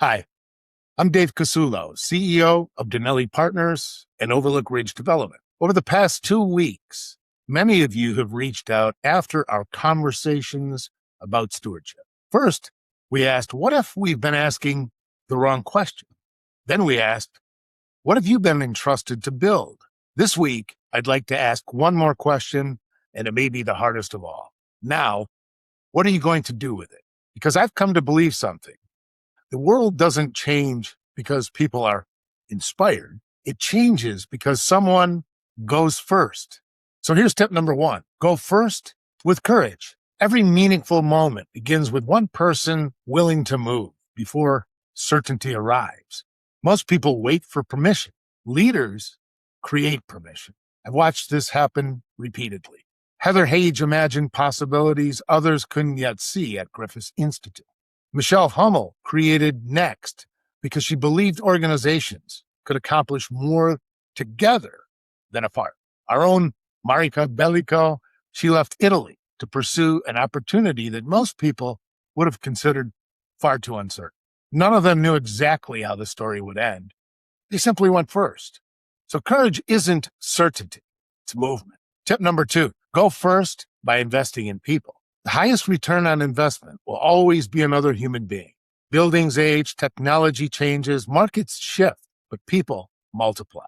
Hi, I'm Dave Casullo, CEO of Denelli Partners and Overlook Ridge Development. Over the past 2 weeks, many of you have reached out after our conversations about stewardship. First, we asked, what if we've been asking the wrong question? Then we asked, what have you been entrusted to build? This week, I'd like to ask one more question, and it may be the hardest of all. Now, what are you going to do with it? Because I've come to believe something. The world doesn't change because people are inspired. It changes because someone goes first. So here's tip number 1. Go first with courage. Every meaningful moment begins with one person willing to move before certainty arrives. Most people wait for permission. Leaders create permission. I've watched this happen repeatedly. Heather Hage imagined possibilities others couldn't yet see at Griffith Institute. Michelle Hummel created Next because she believed organizations could accomplish more together than apart. Our own Marika Bellico, she left Italy to pursue an opportunity that most people would have considered far too uncertain. None of them knew exactly how the story would end. They simply went first. So courage isn't certainty, it's movement. Tip number 2, go first by investing in people. The highest return on investment will always be another human being. Buildings age, technology changes, markets shift, but people multiply.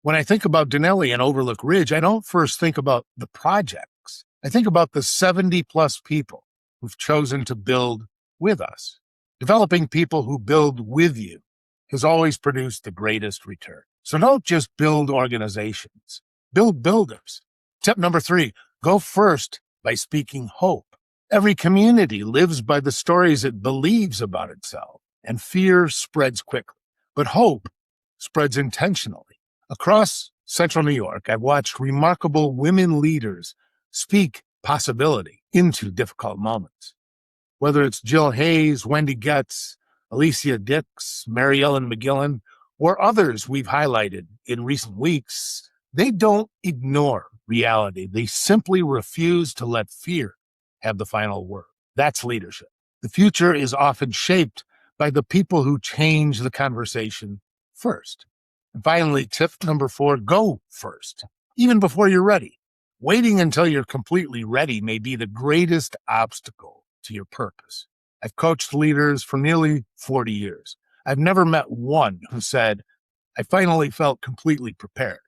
When I think about Denelli and Overlook Ridge, I don't first think about the projects. I think about the 70 plus people who've chosen to build with us. Developing people who build with you has always produced the greatest return. So don't just build organizations, build builders. Tip number 3, go first by speaking hope. Every community lives by the stories it believes about itself, and fear spreads quickly. But hope spreads intentionally. Across central New York, I've watched remarkable women leaders speak possibility into difficult moments. Whether it's Jill Hayes, Wendy Getz, Alicia Dix, Mary Ellen McGillan, or others we've highlighted in recent weeks, they don't ignore reality. They simply refuse to let fear have the final word. That's leadership. The future is often shaped by the people who change the conversation first. And finally, tip number 4, go first, even before you're ready. Waiting until you're completely ready may be the greatest obstacle to your purpose. I've coached leaders for nearly 40 years. I've never met one who said, I finally felt completely prepared.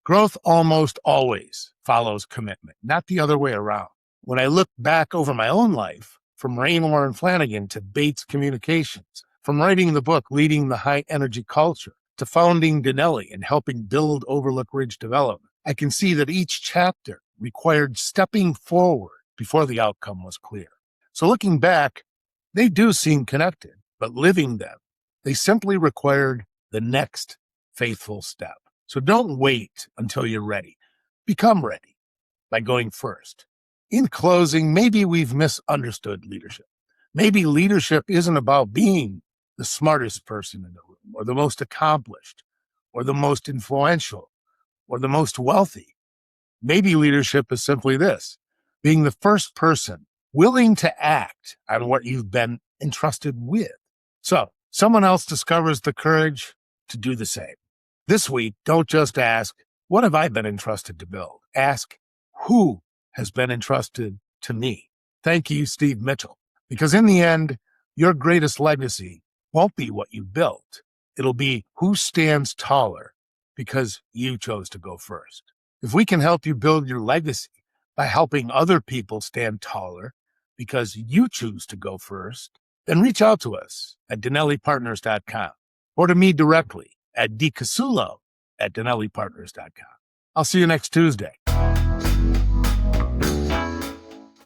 Growth almost always follows commitment, not the other way around. When I look back over my own life, from Raynor and Flanagan to Bates Communications, from writing the book Leading the High Energy Culture to founding Denelli and helping build Overlook Ridge Development, I can see that each chapter required stepping forward before the outcome was clear. So looking back, they do seem connected, but living them, they simply required the next faithful step. So don't wait until you're ready. Become ready by going first. In closing, maybe we've misunderstood leadership. Maybe leadership isn't about being the smartest person in the room, or the most accomplished, or the most influential, or the most wealthy. Maybe leadership is simply this: being the first person willing to act on what you've been entrusted with. So someone else discovers the courage to do the same. This week, don't just ask, what have I been entrusted to build? Ask, who has been entrusted to me? Thank you, Steve Mitchell. Because in the end, your greatest legacy won't be what you built. It'll be who stands taller because you chose to go first. If we can help you build your legacy by helping other people stand taller because you choose to go first, then reach out to us at denellipartners.com or to me directly at dcasullo@denellipartners.com. I'll see you next Tuesday.